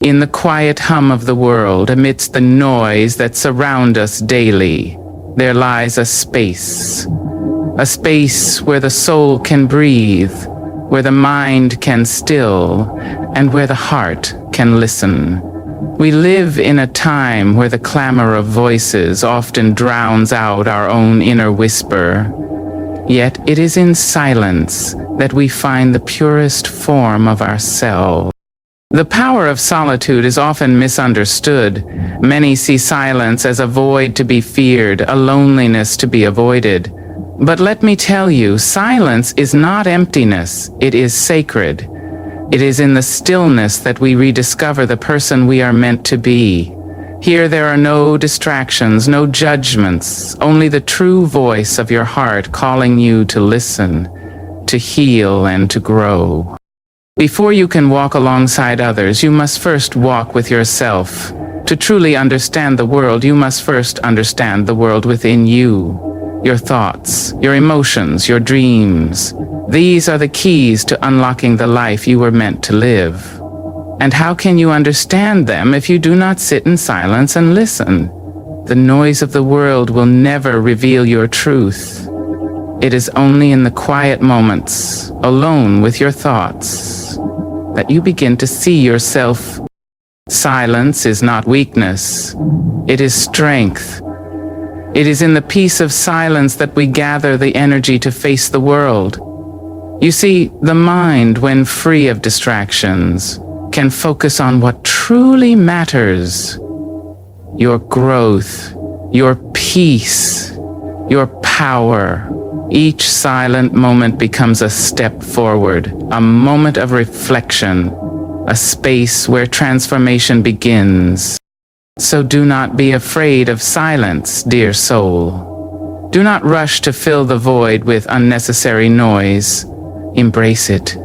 In the quiet hum of the world, amidst the noise that surround us daily, there lies a space where the soul can breathe, where the mind can still, and where the heart can listen. We live in a time where the clamor of voices often drowns out our own inner whisper. Yet it is in silence that we find the purest form of ourselves. The power of solitude is often misunderstood. Many see silence as a void to be feared, a loneliness to be avoided. But let me tell you, silence is not emptiness, it is sacred. It is in the stillness that we rediscover the person we are meant to be. Here there are no distractions, no judgments, only the true voice of your heart calling you to listen, to heal, and to grow. Before you can walk alongside others, you must first walk with yourself. To truly understand the world, you must first understand the world within you. Your thoughts, your emotions, your dreams. These are the keys to unlocking the life you were meant to live. And how can you understand them if you do not sit in silence and listen? The noise of the world will never reveal your truth. It is only in the quiet moments, alone with your thoughts, that you begin to see yourself. Silence is not weakness. It is strength. It is in the peace of silence that we gather the energy to face the world. You see, the mind, when free of distractions, can focus on what truly matters. Your growth, your peace, your power. Each silent moment becomes a step forward, a moment of reflection, a space where transformation begins. So do not be afraid of silence, dear soul. Do not rush to fill the void with unnecessary noise. Embrace it,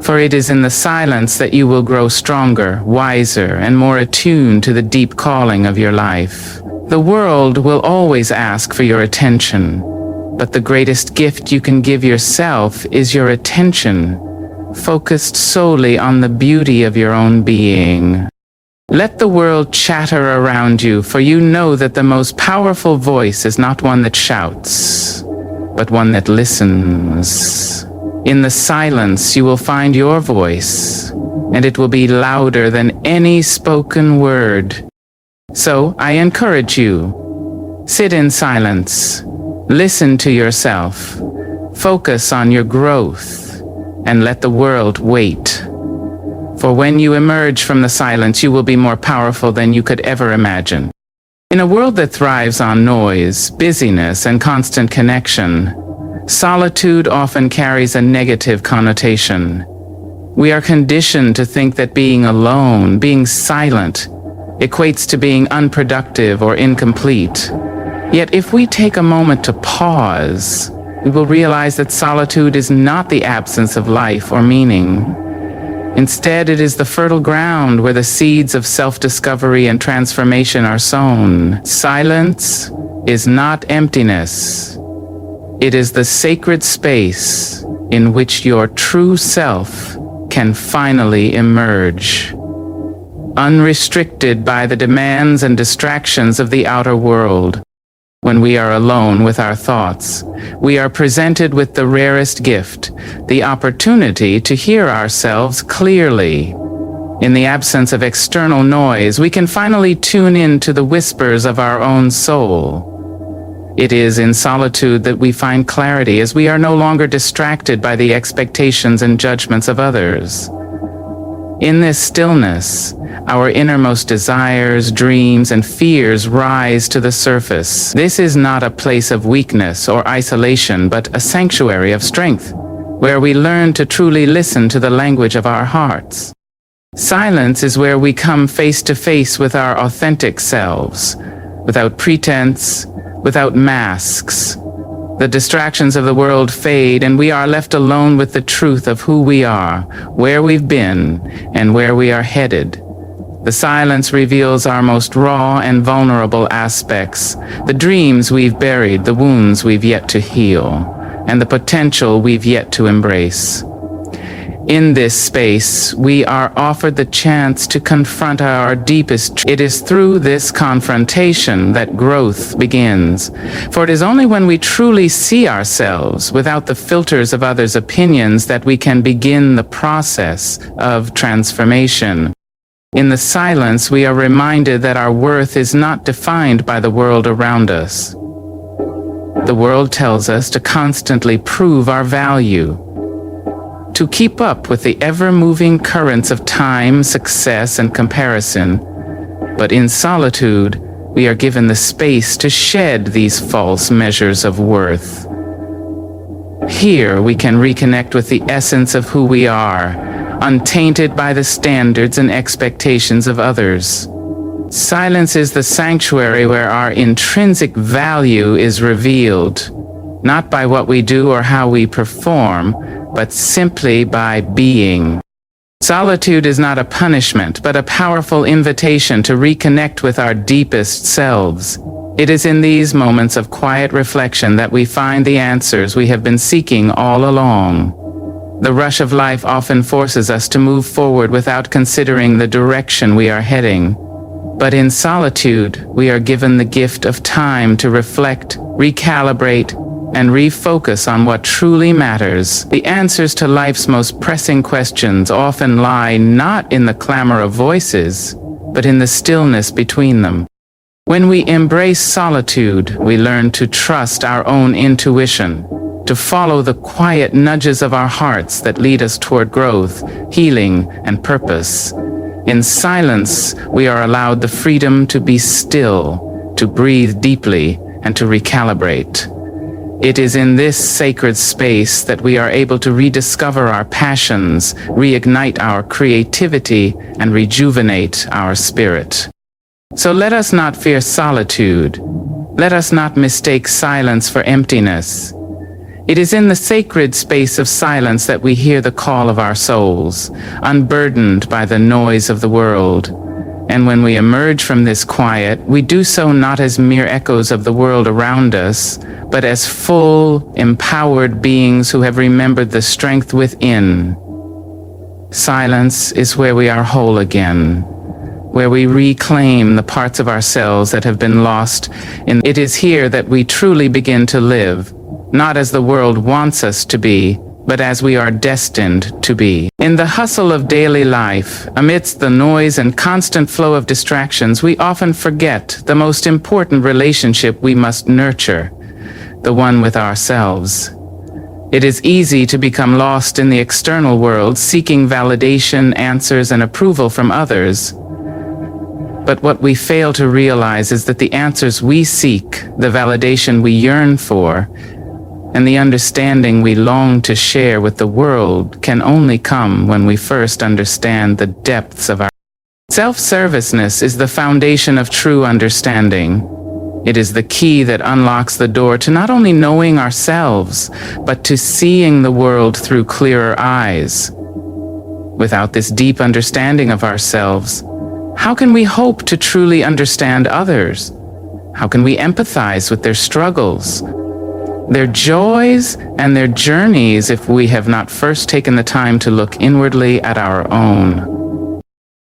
for it is in the silence that you will grow stronger, wiser, and more attuned to the deep calling of your life. The world will always ask for your attention, but the greatest gift you can give yourself is your attention, focused solely on the beauty of your own being. Let the world chatter around you, for you know that the most powerful voice is not one that shouts, but one that listens. In the silence, you will find your voice, and it will be louder than any spoken word. So I encourage you, sit in silence, listen to yourself, focus on your growth, and let the world wait. For when you emerge from the silence, you will be more powerful than you could ever imagine. In a world that thrives on noise, busyness, and constant connection, solitude often carries a negative connotation. We are conditioned to think that being alone, being silent, equates to being unproductive or incomplete. Yet if we take a moment to pause, we will realize that solitude is not the absence of life or meaning. Instead, it is the fertile ground where the seeds of self-discovery and transformation are sown. Silence is not emptiness. It is the sacred space in which your true self can finally emerge, unrestricted by the demands and distractions of the outer world. When we are alone with our thoughts, we are presented with the rarest gift, the opportunity to hear ourselves clearly. In the absence of external noise, we can finally tune in to the whispers of our own soul. It is in solitude that we find clarity, as we are no longer distracted by the expectations and judgments of others. In this stillness, our innermost desires, dreams, and fears rise to the surface. This is not a place of weakness or isolation, but a sanctuary of strength, where we learn to truly listen to the language of our hearts. Silence is where we come face to face with our authentic selves, without pretense, without masks. The distractions of the world fade, and we are left alone with the truth of who we are, where we've been, and where we are headed. The silence reveals our most raw and vulnerable aspects, the dreams we've buried, the wounds we've yet to heal, and the potential we've yet to embrace. In this space, we are offered the chance to confront our deepest. It is through this confrontation that growth begins. For it is only when we truly see ourselves without the filters of others' opinions that we can begin the process of transformation. In the silence, we are reminded that our worth is not defined by the world around us. The world tells us to constantly prove our value, to keep up with the ever-moving currents of time, success, and comparison. But in solitude, we are given the space to shed these false measures of worth. Here we can reconnect with the essence of who we are, untainted by the standards and expectations of others. Silence is the sanctuary where our intrinsic value is revealed, not by what we do or how we perform, but simply by being. Solitude is not a punishment, but a powerful invitation to reconnect with our deepest selves. It is in these moments of quiet reflection that we find the answers we have been seeking all along. The rush of life often forces us to move forward without considering the direction we are heading. But in solitude, we are given the gift of time to reflect, recalibrate, and refocus on what truly matters. The answers to life's most pressing questions often lie not in the clamor of voices, but in the stillness between them. When we embrace solitude, we learn to trust our own intuition, to follow the quiet nudges of our hearts that lead us toward growth, healing, and purpose. In silence, we are allowed the freedom to be still, to breathe deeply, and to recalibrate. It is in this sacred space that we are able to rediscover our passions, reignite our creativity, and rejuvenate our spirit. So let us not fear solitude. Let us not mistake silence for emptiness. It is in the sacred space of silence that we hear the call of our souls, unburdened by the noise of the world. And when we emerge from this quiet, we do so not as mere echoes of the world around us, but as full, empowered beings who have remembered the strength within. Silence is where we are whole again, where we reclaim the parts of ourselves that have been lost. It is here that we truly begin to live, not as the world wants us to be, but as we are destined to be. In the hustle of daily life, amidst the noise and constant flow of distractions, we often forget the most important relationship we must nurture, the one with ourselves. It is easy to become lost in the external world, seeking validation, answers, and approval from others. But what we fail to realize is that the answers we seek, the validation we yearn for, and the understanding we long to share with the world can only come when we first understand the depths of our self-serviceness is the foundation of true understanding. It is the key that unlocks the door to not only knowing ourselves, but to seeing the world through clearer eyes. Without this deep understanding of ourselves, how can we hope to truly understand others? How can we empathize with their struggles, their joys, and their journeys if we have not first taken the time to look inwardly at our own?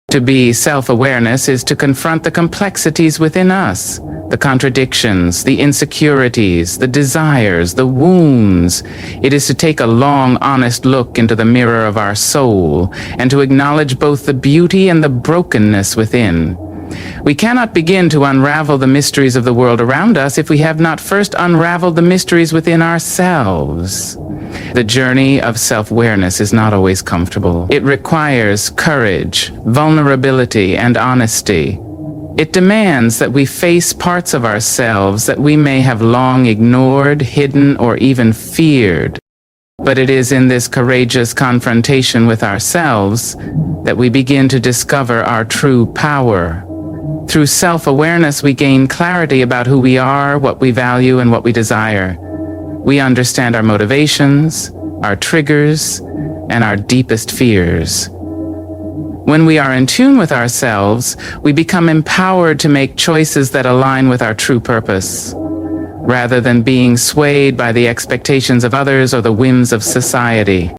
To be self-awareness is to confront the complexities within us, the contradictions, the insecurities, the desires, the wounds. It is to take a long, honest look into the mirror of our soul and to acknowledge both the beauty and the brokenness within. We cannot begin to unravel the mysteries of the world around us if we have not first unraveled the mysteries within ourselves. The journey of self-awareness is not always comfortable. It requires courage, vulnerability, and honesty. It demands that we face parts of ourselves that we may have long ignored, hidden, or even feared. But it is in this courageous confrontation with ourselves that we begin to discover our true power. Through self-awareness, we gain clarity about who we are, what we value, and what we desire. We understand our motivations, our triggers, and our deepest fears. When we are in tune with ourselves, we become empowered to make choices that align with our true purpose, rather than being swayed by the expectations of others or the whims of society.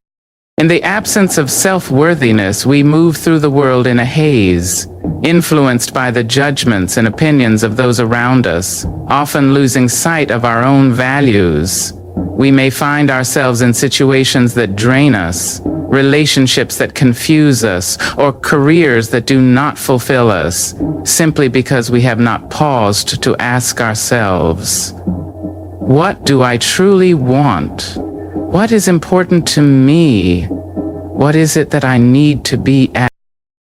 In the absence of self-worthiness, we move through the world in a haze, influenced by the judgments and opinions of those around us, often losing sight of our own values. We may find ourselves in situations that drain us, relationships that confuse us, or careers that do not fulfill us, simply because we have not paused to ask ourselves, what do I truly want? What is important to me? What is it that I need to be at?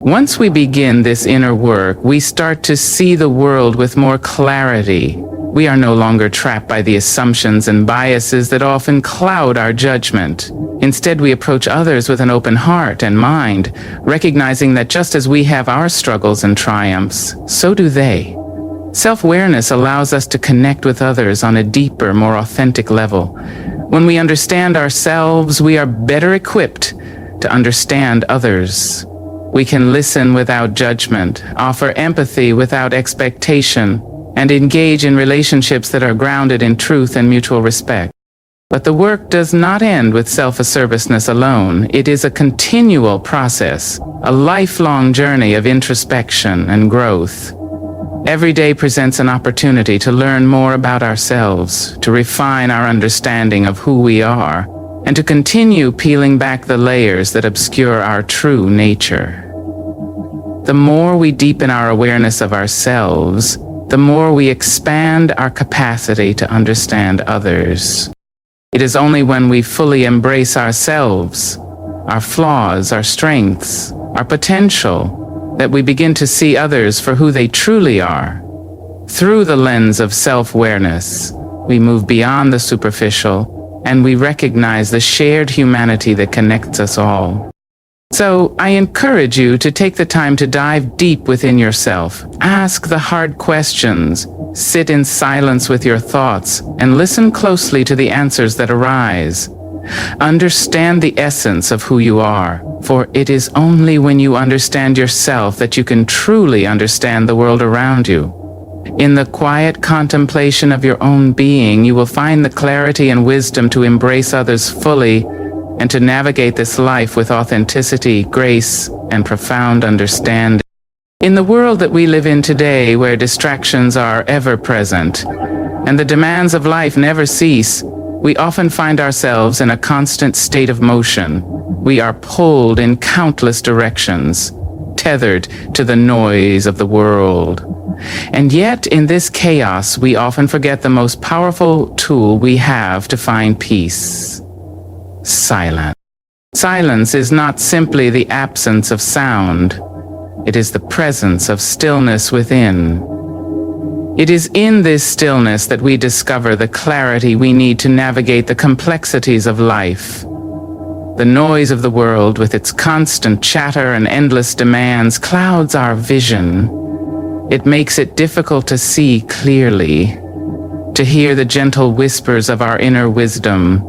Once we begin this inner work, we start to see the world with more clarity. We are no longer trapped by the assumptions and biases that often cloud our judgment. Instead, we approach others with an open heart and mind, recognizing that just as we have our struggles and triumphs, so do they. Self-awareness allows us to connect with others on a deeper, more authentic level. When we understand ourselves, we are better equipped to understand others. We can listen without judgment, offer empathy without expectation, and engage in relationships that are grounded in truth and mutual respect. But the work does not end with self-assertiveness alone. It is a continual process, a lifelong journey of introspection and growth. Every day presents an opportunity to learn more about ourselves, to refine our understanding of who we are, and to continue peeling back the layers that obscure our true nature. The more we deepen our awareness of ourselves, the more we expand our capacity to understand others. It is only when we fully embrace ourselves, our flaws, our strengths, our potential, that we begin to see others for who they truly are. Through the lens of self-awareness, we move beyond the superficial, and we recognize the shared humanity that connects us all. So, I encourage you to take the time to dive deep within yourself. Ask the hard questions, sit in silence with your thoughts, and listen closely to the answers that arise. Understand the essence of who you are, for it is only when you understand yourself that you can truly understand the world around you. In the quiet contemplation of your own being, you will find the clarity and wisdom to embrace others fully and to navigate this life with authenticity, grace, and profound understanding. In the world that we live in today, where distractions are ever present and the demands of life never cease, we often find ourselves in a constant state of motion. We are pulled in countless directions, tethered to the noise of the world. And yet, in this chaos, we often forget the most powerful tool we have to find peace: silence. Silence is not simply the absence of sound. It is the presence of stillness within. It is in this stillness that we discover the clarity we need to navigate the complexities of life. The noise of the world, with its constant chatter and endless demands, clouds our vision. It makes it difficult to see clearly, to hear the gentle whispers of our inner wisdom,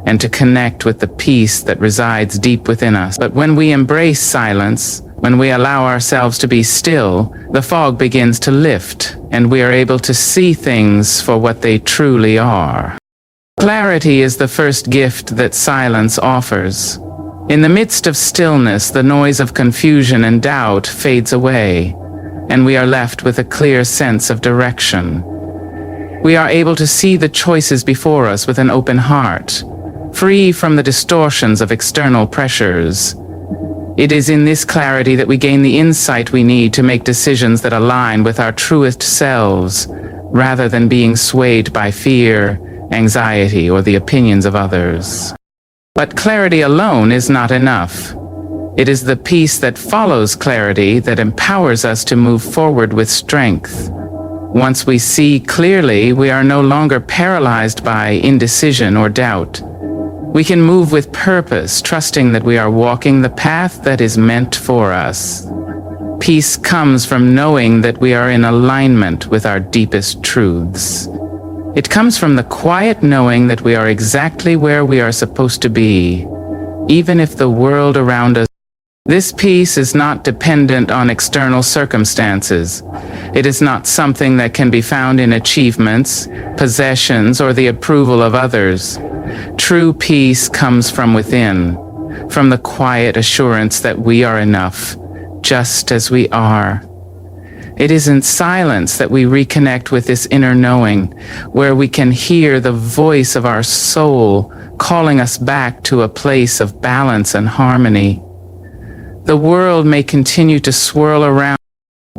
and to connect with the peace that resides deep within us. But when we embrace silence, when we allow ourselves to be still, the fog begins to lift, and we are able to see things for what they truly are. Clarity is the first gift that silence offers. In the midst of stillness, the noise of confusion and doubt fades away, and we are left with a clear sense of direction. We are able to see the choices before us with an open heart, free from the distortions of external pressures. It is in this clarity that we gain the insight we need to make decisions that align with our truest selves, rather than being swayed by fear, anxiety, or the opinions of others. But clarity alone is not enough. It is the peace that follows clarity that empowers us to move forward with strength. Once we see clearly, we are no longer paralyzed by indecision or doubt. We can move with purpose, trusting that we are walking the path that is meant for us. Peace comes from knowing that we are in alignment with our deepest truths. It comes from the quiet knowing that we are exactly where we are supposed to be, even if the world around us. This peace is not dependent on external circumstances. It is not something that can be found in achievements, possessions, or the approval of others. True peace comes from within, from the quiet assurance that we are enough, just as we are. It is in silence that we reconnect with this inner knowing, where we can hear the voice of our soul calling us back to a place of balance and harmony. The world may continue to swirl around.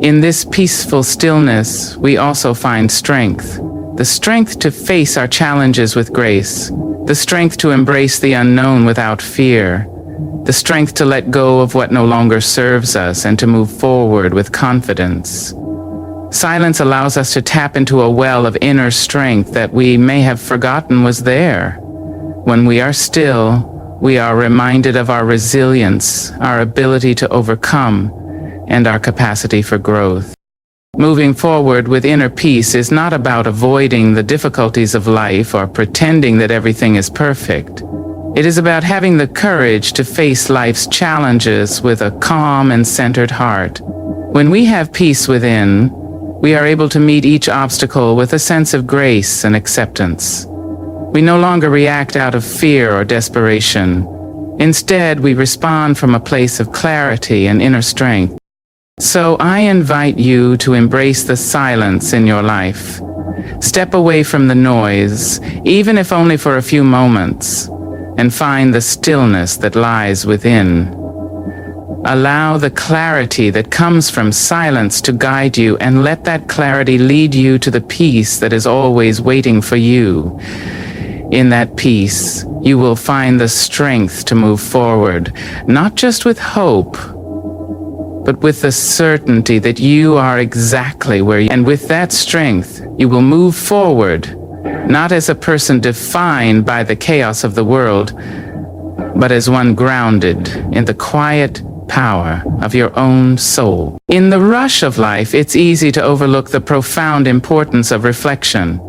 In this peaceful stillness, we also find strength. The strength to face our challenges with grace. The strength to embrace the unknown without fear. The strength to let go of what no longer serves us and to move forward with confidence. Silence allows us to tap into a well of inner strength that we may have forgotten was there. When we are still, we are reminded of our resilience, our ability to overcome, and our capacity for growth. Moving forward with inner peace is not about avoiding the difficulties of life or pretending that everything is perfect. It is about having the courage to face life's challenges with a calm and centered heart. When we have peace within, we are able to meet each obstacle with a sense of grace and acceptance. We no longer react out of fear or desperation. Instead, we respond from a place of clarity and inner strength. So I invite you to embrace the silence in your life. Step away from the noise, even if only for a few moments, and find the stillness that lies within. Allow the clarity that comes from silence to guide you, and let that clarity lead you to the peace that is always waiting for you. In that peace, you will find the strength to move forward, not just with hope, but with the certainty that you are exactly where you are. And with that strength, you will move forward, not as a person defined by the chaos of the world, but as one grounded in the quiet power of your own soul. In the rush of life, it's easy to overlook the profound importance of reflection.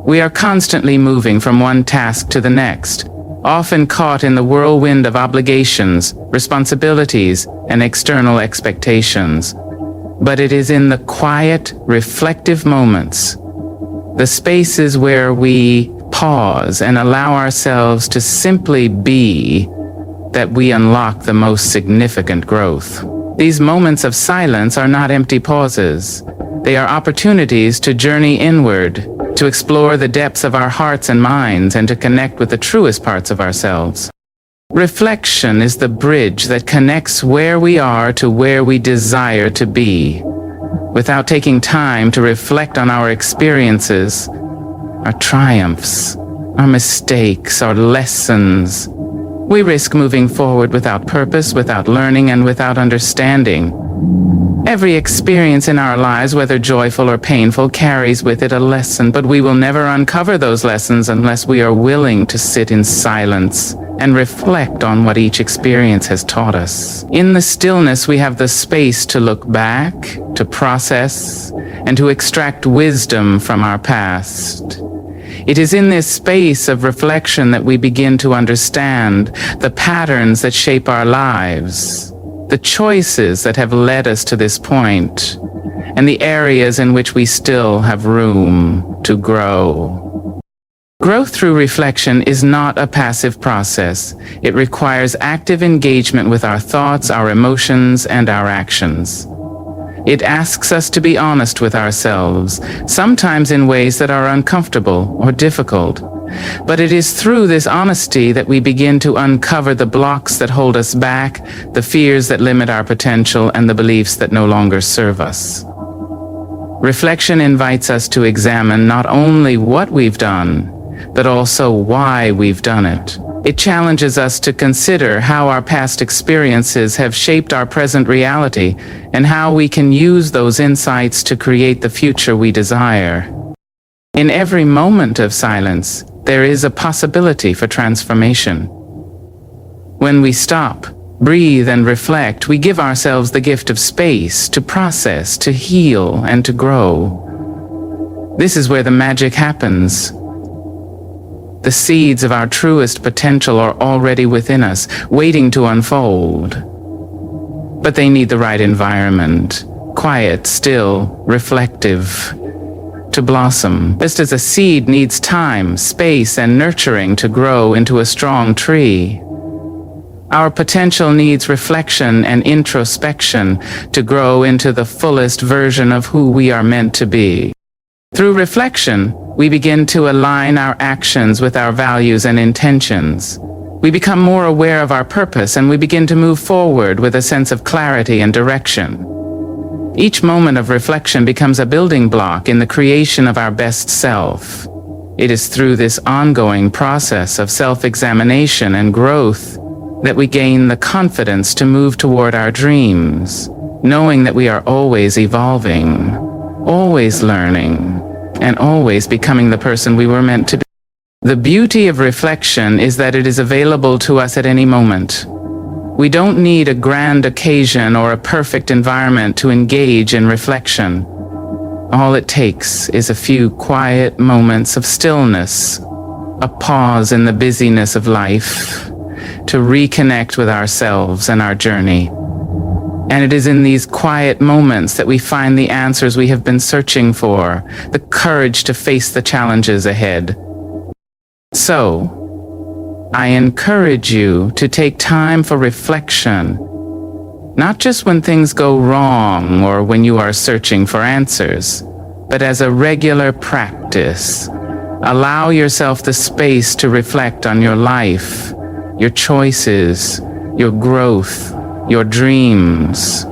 We are constantly moving from one task to the next, often caught in the whirlwind of obligations, responsibilities, and external expectations. But it is in the quiet, reflective moments, the spaces where we pause and allow ourselves to simply be, that we unlock the most significant growth. These moments of silence are not empty pauses. They are opportunities to journey inward, to explore the depths of our hearts and minds, and to connect with the truest parts of ourselves. Reflection is the bridge that connects where we are to where we desire to be. Without taking time to reflect on our experiences, our triumphs, our mistakes, our lessons, we risk moving forward without purpose, without learning, and without understanding. Every experience in our lives, whether joyful or painful, carries with it a lesson, but we will never uncover those lessons unless we are willing to sit in silence and reflect on what each experience has taught us. In the stillness, we have the space to look back, to process, and to extract wisdom from our past. It is in this space of reflection that we begin to understand the patterns that shape our lives, the choices that have led us to this point, and the areas in which we still have room to grow. Growth through reflection is not a passive process. It requires active engagement with our thoughts, our emotions, and our actions. It asks us to be honest with ourselves, sometimes in ways that are uncomfortable or difficult. But it is through this honesty that we begin to uncover the blocks that hold us back, the fears that limit our potential, and the beliefs that no longer serve us. Reflection invites us to examine not only what we've done, but also why we've done it. It challenges us to consider how our past experiences have shaped our present reality and how we can use those insights to create the future we desire. In every moment of silence, there is a possibility for transformation. When we stop, breathe, and reflect, we give ourselves the gift of space to process, to heal, and to grow. This is where the magic happens. The seeds of our truest potential are already within us, waiting to unfold. But they need the right environment, quiet, still, reflective, to blossom. Just as a seed needs time, space, and nurturing to grow into a strong tree, Our potential needs reflection and introspection to grow into the fullest version of who we are meant to be. Through reflection, we begin to align our actions with our values and intentions. We become more aware of our purpose, and we begin to move forward with a sense of clarity and direction. Each moment of reflection becomes a building block in the creation of our best self. It is through this ongoing process of self-examination and growth that we gain the confidence to move toward our dreams, knowing that we are always evolving, always learning, and always becoming the person we were meant to be. The beauty of reflection is that it is available to us at any moment. We don't need a grand occasion or a perfect environment to engage in reflection. All it takes is a few quiet moments of stillness, a pause in the busyness of life, to reconnect with ourselves and our journey. And it is in these quiet moments that we find the answers we have been searching for, the courage to face the challenges ahead. So, I encourage you to take time for reflection, not just when things go wrong or when you are searching for answers, but as a regular practice. Allow yourself the space to reflect on your life, your choices, your growth, your dreams.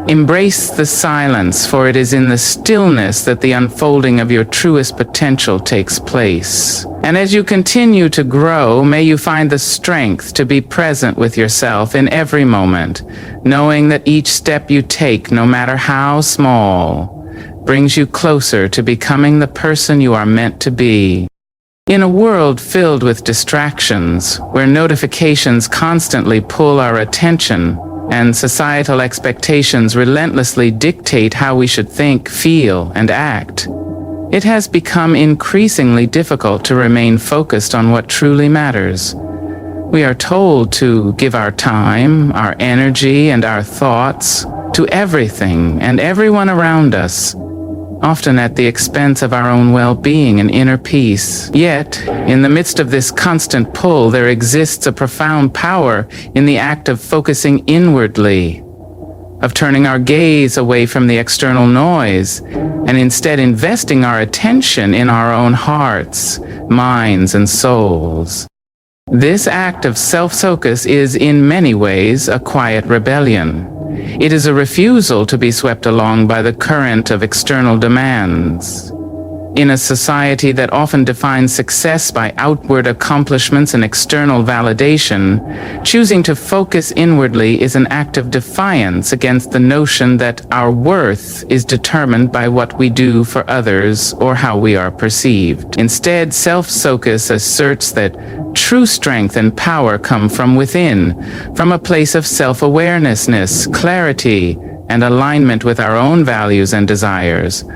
Embrace the silence, for it is in the stillness that the unfolding of your truest potential takes place. And as you continue to grow, may you find the strength to be present with yourself in every moment, knowing that each step you take, no matter how small, brings you closer to becoming the person you are meant to be. In a world filled with distractions, where notifications constantly pull our attention, and societal expectations relentlessly dictate how we should think, feel, and act, it has become increasingly difficult to remain focused on what truly matters. We are told to give our time, our energy, and our thoughts to everything and everyone around us, often at the expense of our own well-being and inner peace. Yet, in the midst of this constant pull, there exists a profound power in the act of focusing inwardly, of turning our gaze away from the external noise, and instead investing our attention in our own hearts, minds, and souls. This act of self-focus is, in many ways, a quiet rebellion. It is a refusal to be swept along by the current of external demands. In a society that often defines success by outward accomplishments and external validation, choosing to focus inwardly is an act of defiance against the notion that our worth is determined by what we do for others or how we are perceived. Instead, self-focus asserts that true strength and power come from within, from a place of self-awareness, clarity, and alignment with our own values and desires.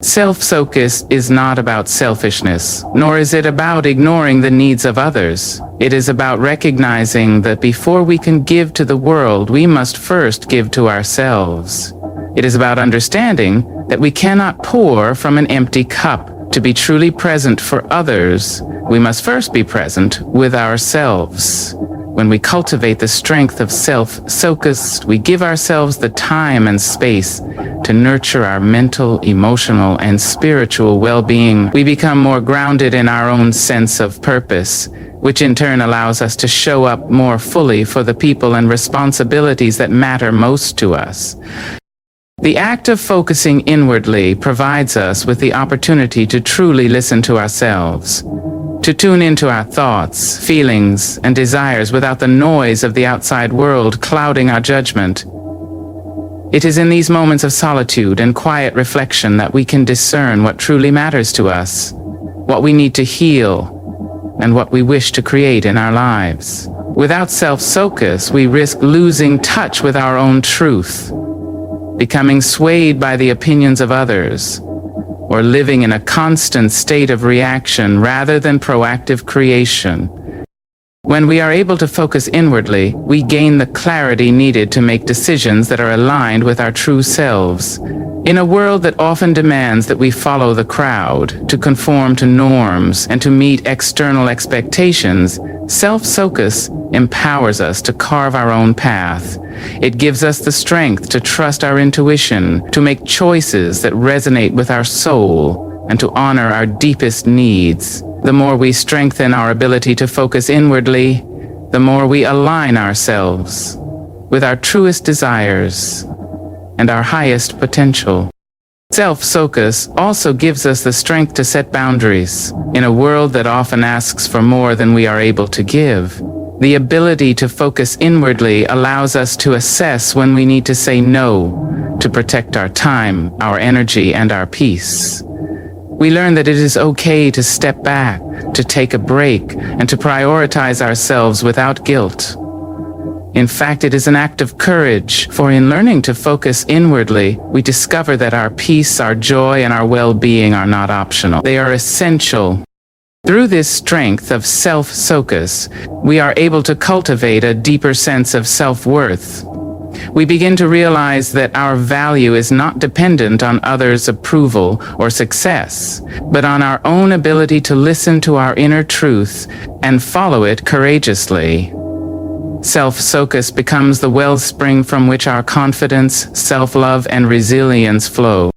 Self-focus is not about selfishness, nor is it about ignoring the needs of others. It is about recognizing that before we can give to the world, we must first give to ourselves. It is about understanding that we cannot pour from an empty cup. To be truly present for others, we must first be present with ourselves. When we cultivate the strength of self-focus, we give ourselves the time and space to nurture our mental, emotional, and spiritual well-being. We become more grounded in our own sense of purpose, which in turn allows us to show up more fully for the people and responsibilities that matter most to us. The act of focusing inwardly provides us with the opportunity to truly listen to ourselves, to tune into our thoughts, feelings, and desires without the noise of the outside world clouding our judgment. It is in these moments of solitude and quiet reflection that we can discern what truly matters to us, what we need to heal, and what we wish to create in our lives. Without self-focus, we risk losing touch with our own truth, becoming swayed by the opinions of others, or living in a constant state of reaction rather than proactive creation. When we are able to focus inwardly, we gain the clarity needed to make decisions that are aligned with our true selves, In a world that often demands that we follow the crowd, to conform to norms, and to meet external expectations, self-focus empowers us to carve our own path. It gives us the strength to trust our intuition, to make choices that resonate with our soul, and to honor our deepest needs. The more we strengthen our ability to focus inwardly, the more we align ourselves with our truest desires and our highest potential. Self-focus also gives us the strength to set boundaries. In a world that often asks for more than we are able to give, the ability to focus inwardly allows us to assess when we need to say no, to protect our time, our energy, and our peace. We learn that it is okay to step back, to take a break, and to prioritize ourselves without guilt. In fact, it is an act of courage, for in learning to focus inwardly, we discover that our peace, our joy, and our well-being are not optional. They are essential. Through this strength of self-focus, we are able to cultivate a deeper sense of self-worth. We begin to realize that our value is not dependent on others' approval or success, but on our own ability to listen to our inner truth and follow it courageously. Self-focus becomes the wellspring from which our confidence, self-love, and resilience flow.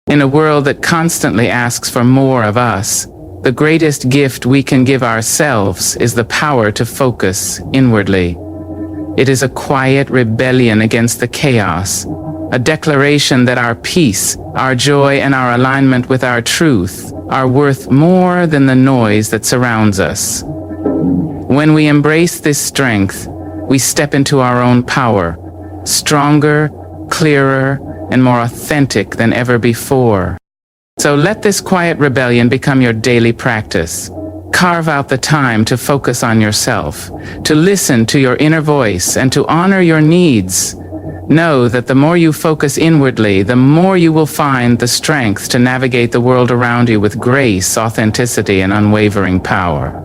In a world that constantly asks for more of us, the greatest gift we can give ourselves is the power to focus inwardly. It is a quiet rebellion against the chaos, a declaration that our peace, our joy, and our alignment with our truth are worth more than the noise that surrounds us. When we embrace this strength, we step into our own power, stronger, clearer, and more authentic than ever before. So let this quiet rebellion become your daily practice. Carve out the time to focus on yourself, to listen to your inner voice, and to honor your needs. Know that the more you focus inwardly, the more you will find the strength to navigate the world around you with grace, authenticity, and unwavering power.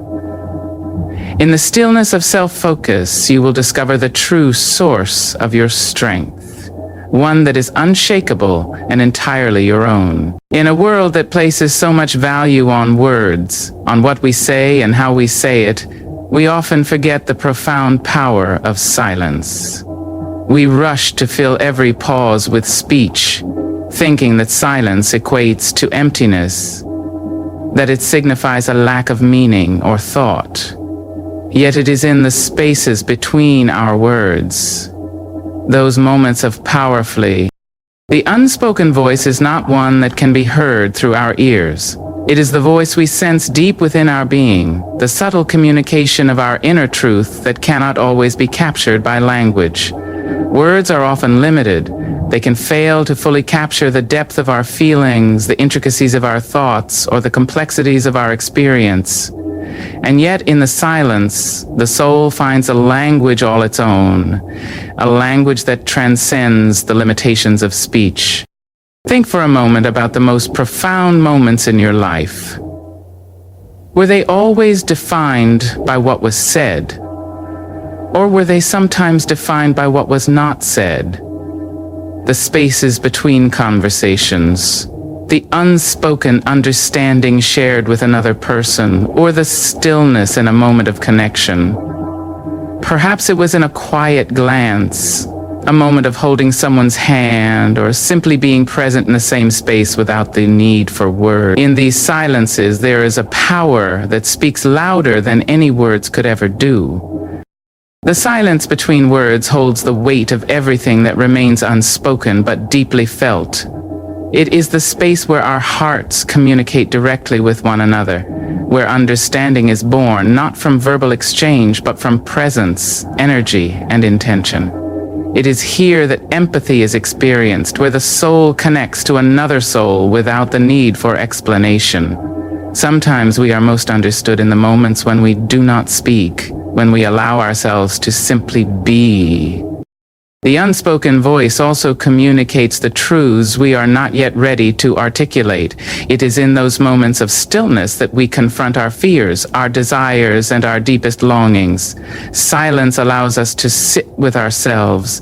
In the stillness of self-focus, you will discover the true source of your strength, one that is unshakable and entirely your own. In a world that places so much value on words, on what we say and how we say it, we often forget the profound power of silence. We rush to fill every pause with speech, thinking that silence equates to emptiness, that it signifies a lack of meaning or thought. Yet it is in the spaces between our words, those moments of powerfully. The unspoken voice is not one that can be heard through our ears. It is the voice we sense deep within our being, the subtle communication of our inner truth that cannot always be captured by language. Words are often limited. They can fail to fully capture the depth of our feelings, the intricacies of our thoughts, or the complexities of our experience. And yet, in the silence, the soul finds a language all its own, a language that transcends the limitations of speech. Think for a moment about the most profound moments in your life. Were they always defined by what was said? Or were they sometimes defined by what was not said? The spaces between conversations, the unspoken understanding shared with another person, or the stillness in a moment of connection. Perhaps it was in a quiet glance, a moment of holding someone's hand, or simply being present in the same space without the need for words. In these silences, there is a power that speaks louder than any words could ever do. The silence between words holds the weight of everything that remains unspoken but deeply felt. It is the space where our hearts communicate directly with one another, where understanding is born not from verbal exchange but from presence, energy, and intention. It is here that empathy is experienced, where the soul connects to another soul without the need for explanation. Sometimes we are most understood in the moments when we do not speak, when we allow ourselves to simply be. The unspoken voice also communicates the truths we are not yet ready to articulate. It is in those moments of stillness that we confront our fears, our desires, and our deepest longings. Silence allows us to sit with ourselves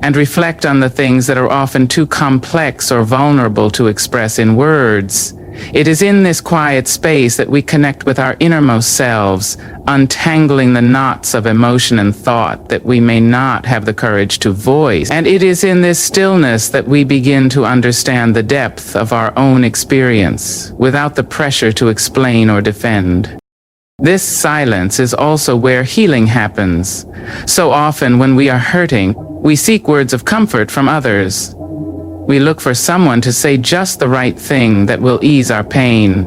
and reflect on the things that are often too complex or vulnerable to express in words. It is in this quiet space that we connect with our innermost selves, untangling the knots of emotion and thought that we may not have the courage to voice. And it is in this stillness that we begin to understand the depth of our own experience, without the pressure to explain or defend. This silence is also where healing happens. So often when we are hurting, we seek words of comfort from others. We look for someone to say just the right thing that will ease our pain.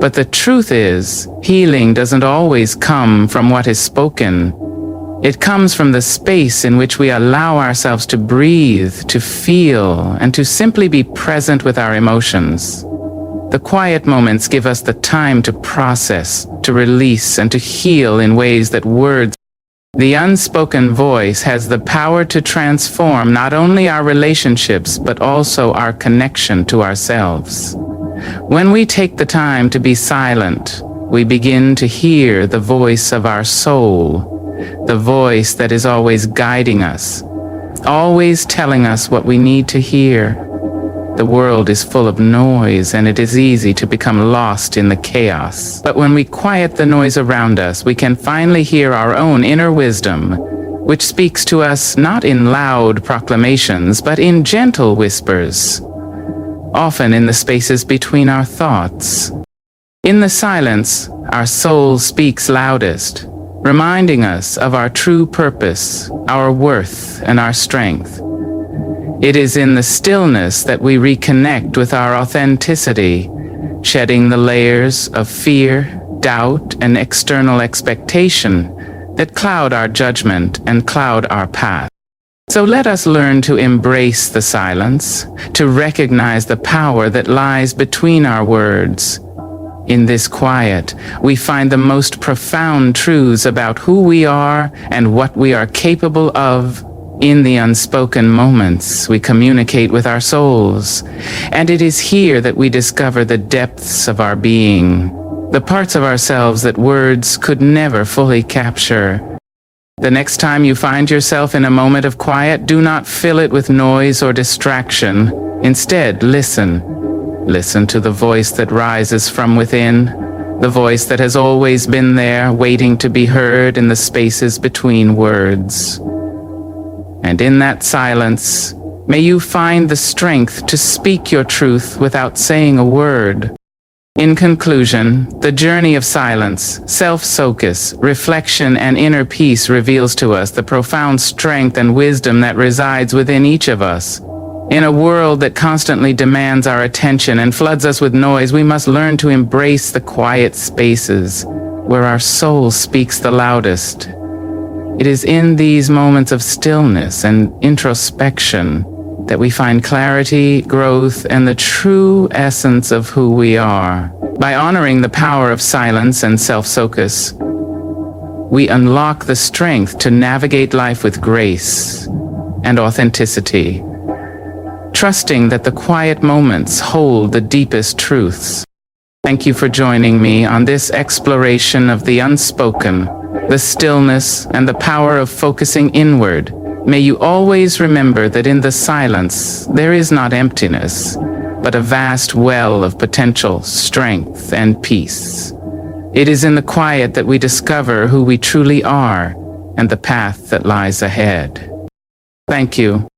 But the truth is, healing doesn't always come from what is spoken. It comes from the space in which we allow ourselves to breathe, to feel, and to simply be present with our emotions. The quiet moments give us the time to process, to release, and to heal in ways that words. The unspoken voice has the power to transform not only our relationships, but also our connection to ourselves. When we take the time to be silent, we begin to hear the voice of our soul, the voice that is always guiding us, always telling us what we need to hear. The world is full of noise, and it is easy to become lost in the chaos. But when we quiet the noise around us, we can finally hear our own inner wisdom, which speaks to us not in loud proclamations, but in gentle whispers, often in the spaces between our thoughts. In the silence, our soul speaks loudest, reminding us of our true purpose, our worth, and our strength. It is in the stillness that we reconnect with our authenticity, shedding the layers of fear, doubt, and external expectation that cloud our judgment and cloud our path. So let us learn to embrace the silence, to recognize the power that lies between our words. In this quiet, we find the most profound truths about who we are and what we are capable of. In the unspoken moments, we communicate with our souls, and it is here that we discover the depths of our being, the parts of ourselves that words could never fully capture. The next time you find yourself in a moment of quiet, do not fill it with noise or distraction. Instead, listen. Listen to the voice that rises from within, the voice that has always been there, waiting to be heard in the spaces between words. And in that silence, may you find the strength to speak your truth without saying a word. In conclusion, the journey of silence, self-focus, reflection, and inner peace reveals to us the profound strength and wisdom that resides within each of us. In a world that constantly demands our attention and floods us with noise, we must learn to embrace the quiet spaces where our soul speaks the loudest. It is in these moments of stillness and introspection that we find clarity, growth, and the true essence of who we are. By honoring the power of silence and self-focus, we unlock the strength to navigate life with grace and authenticity, trusting that the quiet moments hold the deepest truths. Thank you for joining me on this exploration of the unspoken, the stillness, and the power of focusing inward. May you always remember that in the silence, there is not emptiness, but a vast well of potential, strength, and peace. It is in the quiet that we discover who we truly are and the path that lies ahead. Thank you.